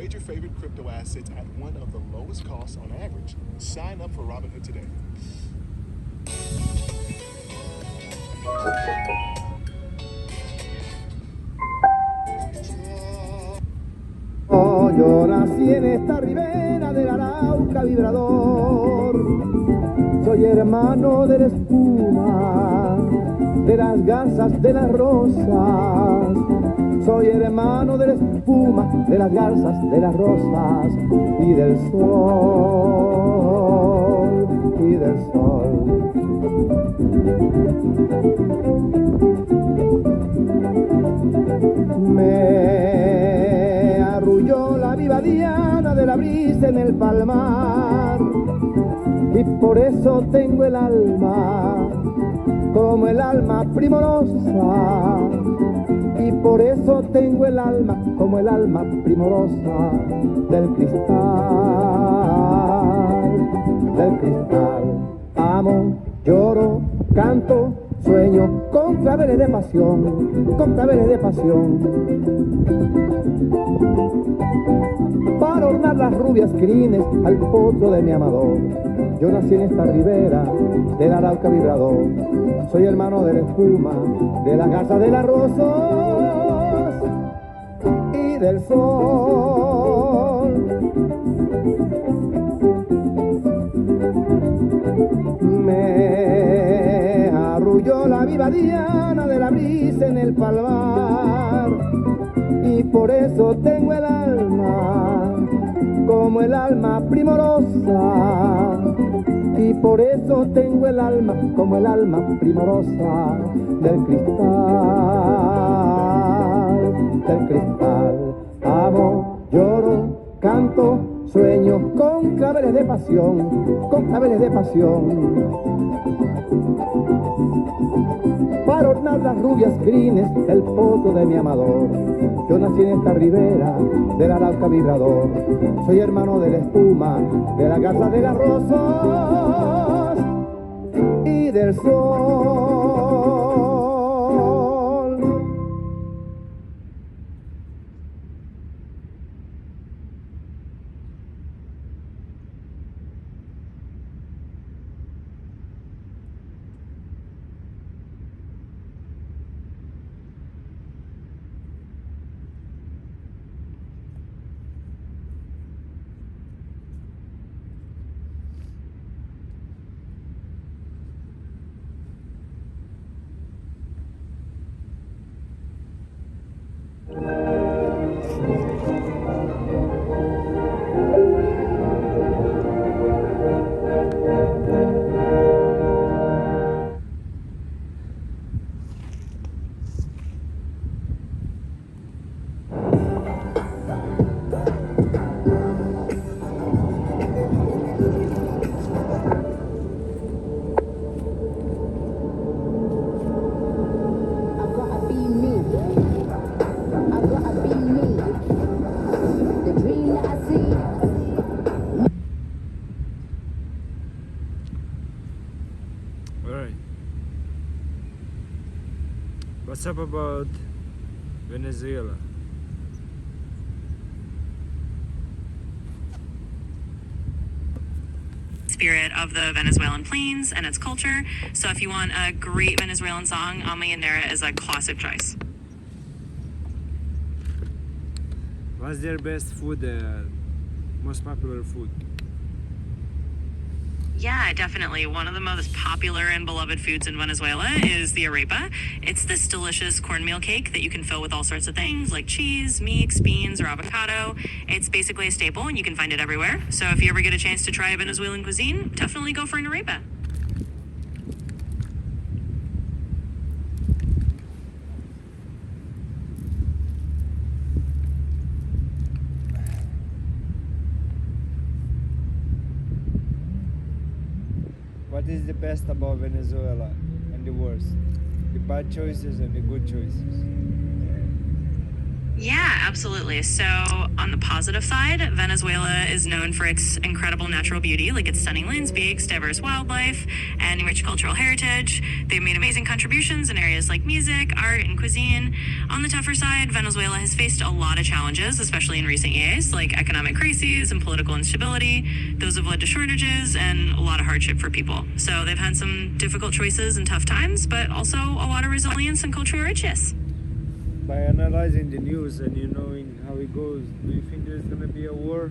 Trade your favorite crypto assets at one of the lowest costs on average. Sign up for Robinhood today. Yo nací en esta ribera del Arauca vibrador. Soy hermano de la espuma, de las garzas, de las rosas. Soy hermano de la espuma, de las garzas, de las rosas y del sol, y del sol. Me arrulló la viva diana de la brisa en el palmar y por eso tengo el alma como el alma primorosa, y por eso tengo el alma como el alma primorosa del cristal, del cristal. Amo, lloro, canto, sueño con claveles de pasión, con claveles de pasión. Para ornar las rubias crines al potro de mi amador. Yo nací en esta ribera del Arauca vibrador. Soy hermano de la espuma, de la garza, de las rosas y del sol. Me arrulló la viva diana de la brisa en el palmar y por eso tengo el alma como el alma primorosa, y por eso tengo el alma como el alma primorosa del cristal, del cristal. Amo, lloro, canto, sueño con claveles de pasión, con claveles de pasión. Para ornar las rubias crines el potro de mi amador. Yo nací en esta ribera del Arauca vibrador. Soy hermano de la espuma, de la garza, de las rosas y del sol. What's up about Venezuela? Spirit of the Venezuelan plains and its culture. So if you want a great Venezuelan song, Amanecer is a classic choice. What's their best food, most popular food? Yeah, definitely. One of the most popular and beloved foods in Venezuela is the arepa. It's this delicious cornmeal cake that you can fill with all sorts of things like cheese, meats, beans, or avocado. It's basically a staple and you can find it everywhere. So if you ever get a chance to try a Venezuelan cuisine, definitely go for an arepa. What is the best about Venezuela and the worst? The bad choices and the good choices. Yeah, absolutely. So, on the positive side, Venezuela is known for its incredible natural beauty, like its stunning landscapes, diverse wildlife, and rich cultural heritage. They've made amazing contributions in areas like music, art, and cuisine. On the tougher side, Venezuela has faced a lot of challenges, especially in recent years, like economic crises and political instability. Those have led to shortages and a lot of hardship for people. So, they've had some difficult choices and tough times, but also a lot of resilience and cultural richness. By analyzing the news and you knowing how it goes, do you think there's gonna be a war?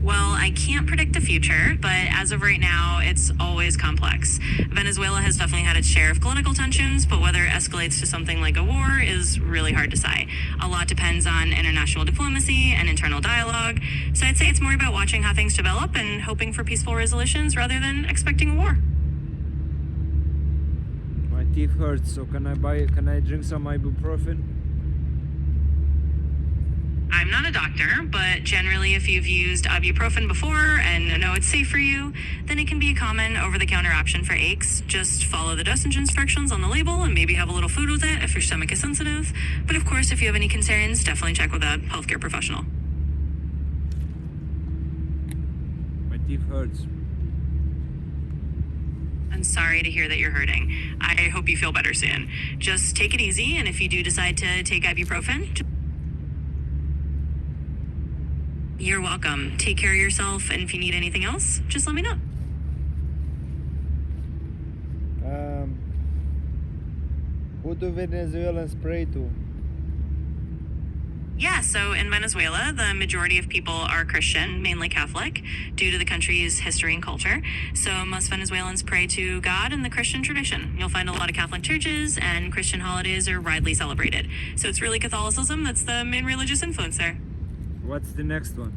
Well, I can't predict the future, but as of right now, it's always complex. Venezuela has definitely had its share of political tensions, but whether it escalates to something like a war is really hard to say. A lot depends on international diplomacy and internal dialogue, so I'd say it's more about watching how things develop and hoping for peaceful resolutions rather than expecting a war. My teeth hurt, so can I drink some ibuprofen? I'm not a doctor, but generally if you've used ibuprofen before and know it's safe for you, then it can be a common over-the-counter option for aches. Just follow the dosage instructions on the label and maybe have a little food with it if your stomach is sensitive. But of course, if you have any concerns, definitely check with a healthcare professional. My teeth hurts. I'm sorry to hear that you're hurting. I hope you feel better soon. Just take it easy, and if you do decide to take ibuprofen, you're welcome. Take care of yourself, and if you need anything else, just let me know. Who do Venezuelans pray to? Yeah, so in Venezuela, the majority of people are Christian, mainly Catholic, due to the country's history and culture. So most Venezuelans pray to God in the Christian tradition. You'll find a lot of Catholic churches, and Christian holidays are widely celebrated. So it's really Catholicism that's the main religious influence there. What's the next one?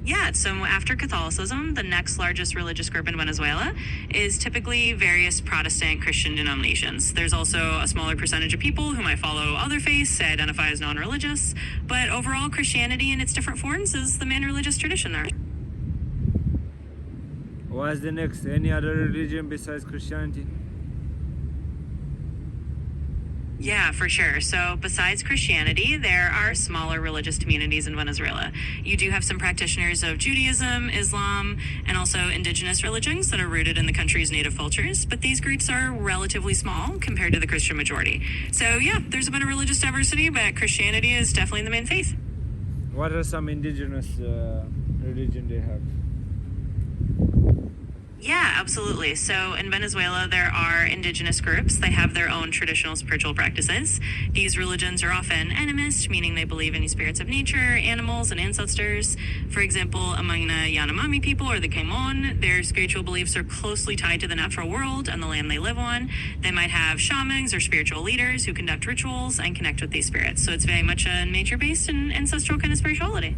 Yeah, so after Catholicism, the next largest religious group in Venezuela is typically various Protestant Christian denominations. There's also a smaller percentage of people who might follow other faiths, identify as non-religious, but overall Christianity in its different forms is the main religious tradition there. What's the next? Any other religion besides Christianity? Yeah, for sure. So besides Christianity, there are smaller religious communities in Venezuela. You do have some practitioners of Judaism, Islam, and also indigenous religions that are rooted in the country's native cultures, but these groups are relatively small compared to the Christian majority. So yeah, there's a bit of religious diversity, but Christianity is definitely the main faith. What are some indigenous religion they have? Yeah, absolutely. So in Venezuela, there are indigenous groups. They have their own traditional spiritual practices. These religions are often animist, meaning they believe in the spirits of nature, animals, and ancestors. For example, among the Yanomami people or the Quemon, their spiritual beliefs are closely tied to the natural world and the land they live on. They might have shamans or spiritual leaders who conduct rituals and connect with these spirits. So it's very much a nature-based and ancestral kind of spirituality.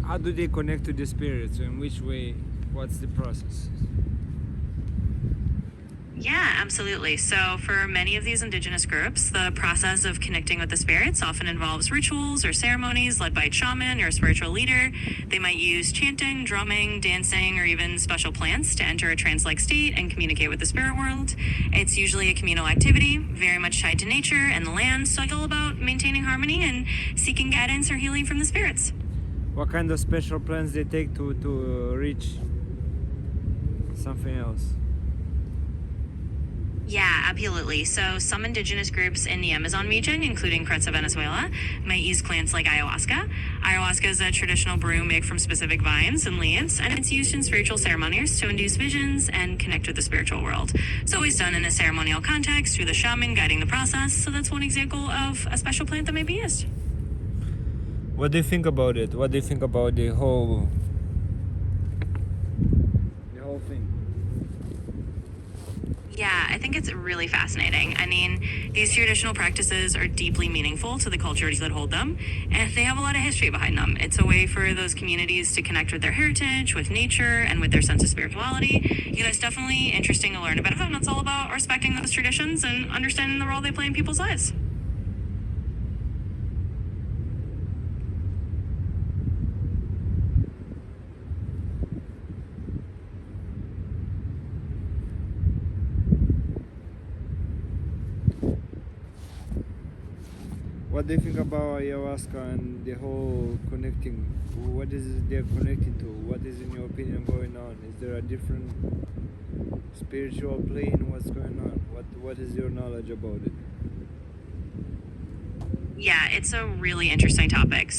How do they connect to the spirits? In which way? What's the process? Yeah, absolutely. So for many of these indigenous groups, the process of connecting with the spirits often involves rituals or ceremonies led by a shaman or a spiritual leader. They might use chanting, drumming, dancing, or even special plants to enter a trance-like state and communicate with the spirit world. It's usually a communal activity, very much tied to nature and the land, so it's all about maintaining harmony and seeking guidance or healing from the spirits. What kind of special plans they take to reach something else? Yeah, absolutely. So some indigenous groups in the Amazon region, including Recé, Venezuela, might use plants like ayahuasca. Ayahuasca is a traditional brew made from specific vines and leaves, and it's used in spiritual ceremonies to induce visions and connect with the spiritual world. It's always done in a ceremonial context through the shaman guiding the process, so that's one example of a special plant that may be used. What do you think about it? What do you think about the whole thing? Yeah, I think it's really fascinating. I mean, these traditional practices are deeply meaningful to the cultures that hold them, and they have a lot of history behind them. It's a way for those communities to connect with their heritage, with nature, and with their sense of spirituality. You know, it's definitely interesting to learn about it, and it's all about respecting those traditions and understanding the role they play in people's lives. What do you think about ayahuasca and the whole connecting? What is it they're connecting to? What is, in your opinion, going on? Is there a different spiritual plane? What's going on? What is your knowledge about it? Yeah, it's a really interesting topic.